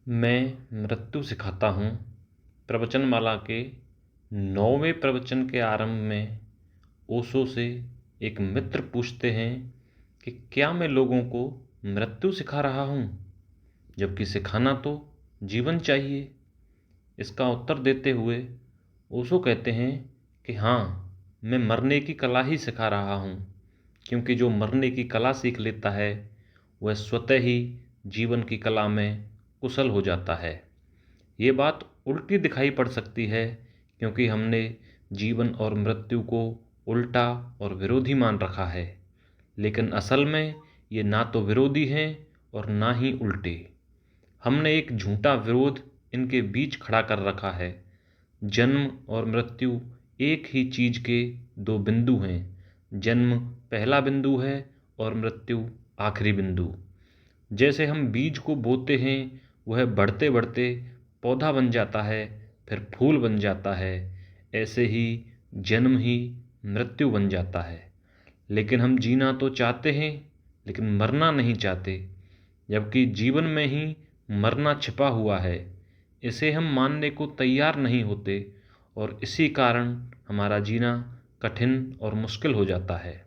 मैं मृत्यु सिखाता हूँ। प्रवचनमाला के 9वें प्रवचन के आरंभ में ओशो से एक मित्र पूछते हैं कि क्या मैं लोगों को मृत्यु सिखा रहा हूँ, जबकि सिखाना तो जीवन चाहिए। इसका उत्तर देते हुए ओशो कहते हैं कि हाँ, मैं मरने की कला ही सिखा रहा हूँ, क्योंकि जो मरने की कला सीख लेता है वह स्वतः ही जीवन की कला में कुशल हो जाता है। ये बात उल्टी दिखाई पड़ सकती है, क्योंकि हमने जीवन और मृत्यु को उल्टा और विरोधी मान रखा है, लेकिन असल में ये ना तो विरोधी हैं और ना ही उल्टे। हमने एक झूठा विरोध इनके बीच खड़ा कर रखा है। जन्म और मृत्यु एक ही चीज के दो बिंदु हैं। जन्म पहला बिंदु है और मृत्यु आखिरी बिंदु। जैसे हम बीज को बोते हैं, वह बढ़ते बढ़ते पौधा बन जाता है, फिर फूल बन जाता है। ऐसे ही जन्म ही मृत्यु बन जाता है। लेकिन हम जीना तो चाहते हैं, लेकिन मरना नहीं चाहते, जबकि जीवन में ही मरना छिपा हुआ है। इसे हम मानने को तैयार नहीं होते और इसी कारण हमारा जीना कठिन और मुश्किल हो जाता है।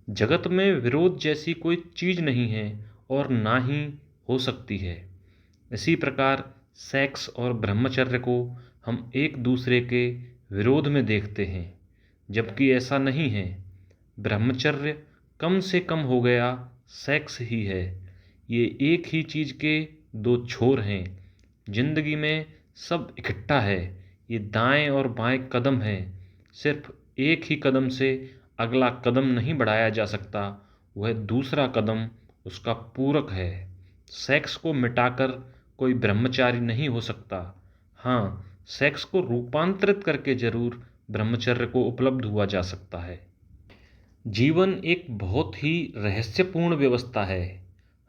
जगत में विरोध जैसी कोई चीज नहीं है और ना ही हो सकती है। इसी प्रकार सेक्स और ब्रह्मचर्य को हम एक दूसरे के विरोध में देखते हैं, जबकि ऐसा नहीं है। ब्रह्मचर्य कम से कम हो गया सेक्स ही है। ये एक ही चीज के दो छोर हैं। जिंदगी में सब इकट्ठा है। ये दाएं और बाएं कदम है। सिर्फ एक ही कदम से अगला कदम नहीं बढ़ाया जा सकता, वह दूसरा कदम उसका पूरक है। सेक्स को मिटाकर कोई ब्रह्मचारी नहीं हो सकता। हाँ, सेक्स को रूपांतरित करके जरूर ब्रह्मचर्य को उपलब्ध हुआ जा सकता है। जीवन एक बहुत ही रहस्यपूर्ण व्यवस्था है।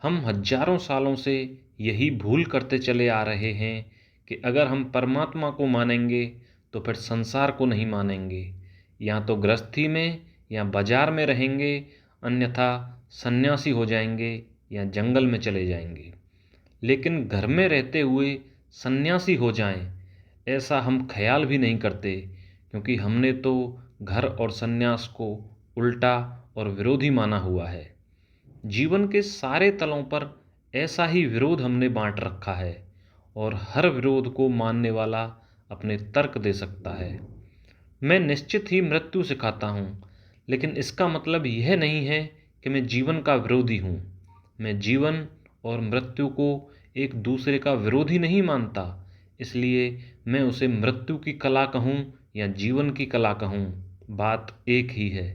हम हजारों सालों से यही भूल करते चले आ रहे हैं कि अगर हम परमात्मा को मानेंगे तो फिर संसार को नहीं मानेंगे। या तो गृहस्थी में या बाजार में रहेंगे, अन्यथा सन्यासी हो जाएंगे या जंगल में चले जाएंगे। लेकिन घर में रहते हुए सन्यासी हो जाएं, ऐसा हम ख्याल भी नहीं करते, क्योंकि हमने तो घर और सन्यास को उल्टा और विरोधी माना हुआ है। जीवन के सारे तलों पर ऐसा ही विरोध हमने बांट रखा है और हर विरोध को मानने वाला अपने तर्क दे सकता है। मैं निश्चित ही मृत्यु सिखाता हूँ, लेकिन इसका मतलब यह नहीं है कि मैं जीवन का विरोधी हूँ। मैं जीवन और मृत्यु को एक दूसरे का विरोधी नहीं मानता, इसलिए मैं उसे मृत्यु की कला कहूँ या जीवन की कला कहूँ, बात एक ही है।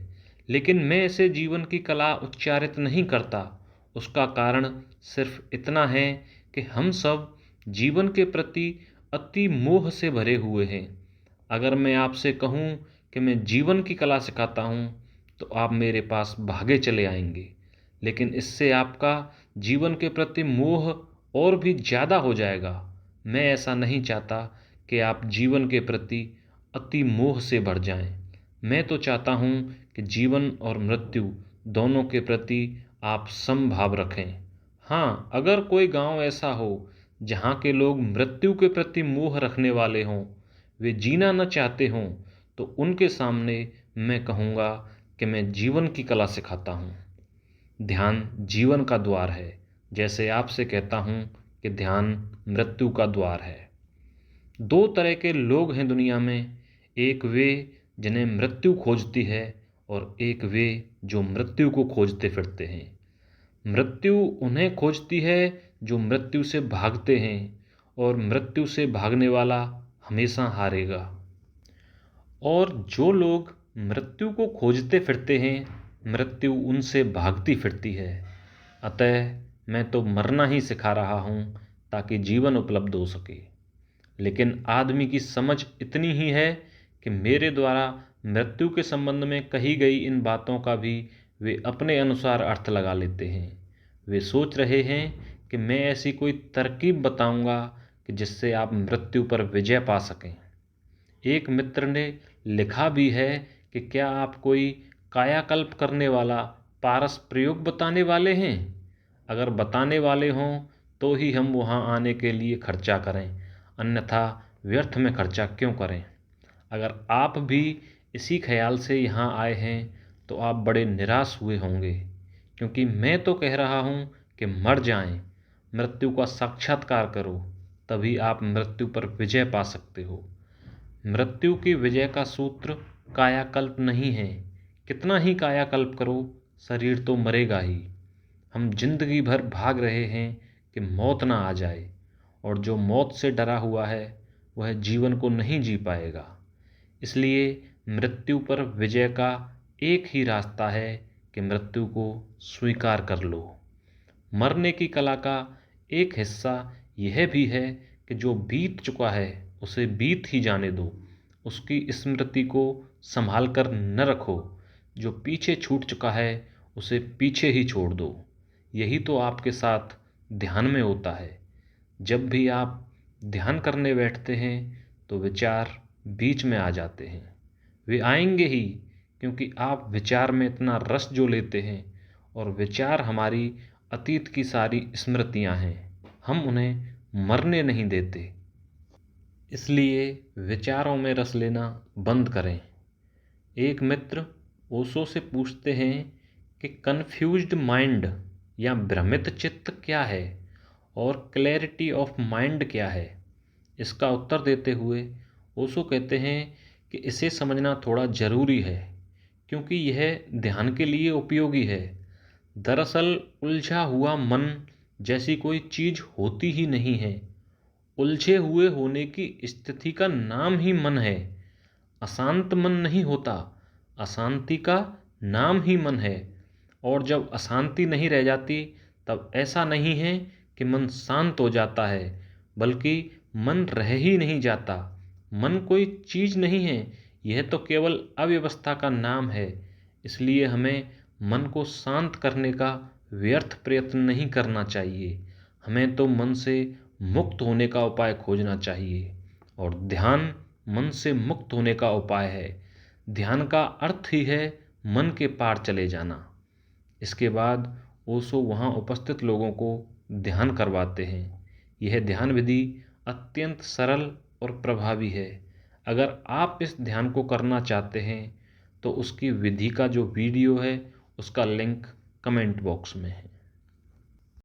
लेकिन मैं इसे जीवन की कला उच्चारित नहीं करता। उसका कारण सिर्फ इतना है कि हम सब जीवन के प्रति अति मोह से भरे हुए हैं। अगर मैं आपसे कहूँ कि मैं जीवन की कला सिखाता हूँ, तो आप मेरे पास भागे चले आएंगे। लेकिन इससे आपका जीवन के प्रति मोह और भी ज़्यादा हो जाएगा। मैं ऐसा नहीं चाहता कि आप जीवन के प्रति अति मोह से भर जाएं। मैं तो चाहता हूँ कि जीवन और मृत्यु दोनों के प्रति आप समभाव रखें। हाँ, अगर कोई गांव ऐसा हो जहाँ के लोग मृत्यु के प्रति मोह रखने वाले हों, वे जीना न चाहते हों, तो उनके सामने मैं कहूँगा कि मैं जीवन की कला सिखाता हूँ। ध्यान जीवन का द्वार है, जैसे आपसे कहता हूँ कि ध्यान मृत्यु का द्वार है। दो तरह के लोग हैं दुनिया में, एक वे जिन्हें मृत्यु खोजती है और एक वे जो मृत्यु को खोजते फिरते हैं। मृत्यु उन्हें खोजती है जो मृत्यु से भागते हैं, और मृत्यु से भागने वाला हमेशा हारेगा। और जो लोग मृत्यु को खोजते फिरते हैं, मृत्यु उनसे भागती फिरती है। अतः मैं तो मरना ही सिखा रहा हूँ ताकि जीवन उपलब्ध हो सके। लेकिन आदमी की समझ इतनी ही है कि मेरे द्वारा मृत्यु के संबंध में कही गई इन बातों का भी वे अपने अनुसार अर्थ लगा लेते हैं। वे सोच रहे हैं कि मैं ऐसी कोई तरकीब बताऊंगा कि जिससे आप मृत्यु पर विजय पा सकें। एक मित्र ने लिखा भी है कि क्या आप कोई कायाकल्प करने वाला पारस प्रयोग बताने वाले हैं? अगर बताने वाले हों तो ही हम वहाँ आने के लिए खर्चा करें, अन्यथा व्यर्थ में खर्चा क्यों करें। अगर आप भी इसी ख्याल से यहाँ आए हैं तो आप बड़े निराश हुए होंगे, क्योंकि मैं तो कह रहा हूँ कि मर जाएं, मृत्यु का साक्षात्कार करो, तभी आप मृत्यु पर विजय पा सकते हो। मृत्यु की विजय का सूत्र कायाकल्प नहीं है। कितना ही कायाकल्प करो, शरीर तो मरेगा ही। हम जिंदगी भर भाग रहे हैं कि मौत ना आ जाए, और जो मौत से डरा हुआ है वह जीवन को नहीं जी पाएगा। इसलिए मृत्यु पर विजय का एक ही रास्ता है कि मृत्यु को स्वीकार कर लो। मरने की कला का एक हिस्सा यह भी है कि जो बीत चुका है उसे बीत ही जाने दो, उसकी स्मृति को संभाल कर न रखो। जो पीछे छूट चुका है उसे पीछे ही छोड़ दो। यही तो आपके साथ ध्यान में होता है। जब भी आप ध्यान करने बैठते हैं तो विचार बीच में आ जाते हैं। वे आएंगे ही, क्योंकि आप विचार में इतना रस जो लेते हैं, और विचार हमारी अतीत की सारी स्मृतियां हैं। हम उन्हें मरने नहीं देते। इसलिए विचारों में रस लेना बंद करें। एक मित्र ओशो से पूछते हैं कि कन्फ्यूज्ड माइंड या भ्रमित चित्त क्या है और क्लैरिटी ऑफ माइंड क्या है। इसका उत्तर देते हुए ओशो कहते हैं कि इसे समझना थोड़ा ज़रूरी है, क्योंकि यह ध्यान के लिए उपयोगी है। दरअसल उलझा हुआ मन जैसी कोई चीज़ होती ही नहीं है। उलझे हुए होने की स्थिति का नाम ही मन है। अशांत मन नहीं होता, अशांति का नाम ही मन है। और जब अशांति नहीं रह जाती तब ऐसा नहीं है कि मन शांत हो जाता है, बल्कि मन रह ही नहीं जाता। मन कोई चीज़ नहीं है, यह तो केवल अव्यवस्था का नाम है। इसलिए हमें मन को शांत करने का व्यर्थ प्रयत्न नहीं करना चाहिए। हमें तो मन से मुक्त होने का उपाय खोजना चाहिए, और ध्यान मन से मुक्त होने का उपाय है। ध्यान का अर्थ ही है मन के पार चले जाना। इसके बाद ओशो वहाँ उपस्थित लोगों को ध्यान करवाते हैं। यह ध्यान विधि अत्यंत सरल और प्रभावी है। अगर आप इस ध्यान को करना चाहते हैं तो उसकी विधि का जो वीडियो है उसका लिंक कमेंट बॉक्स में है।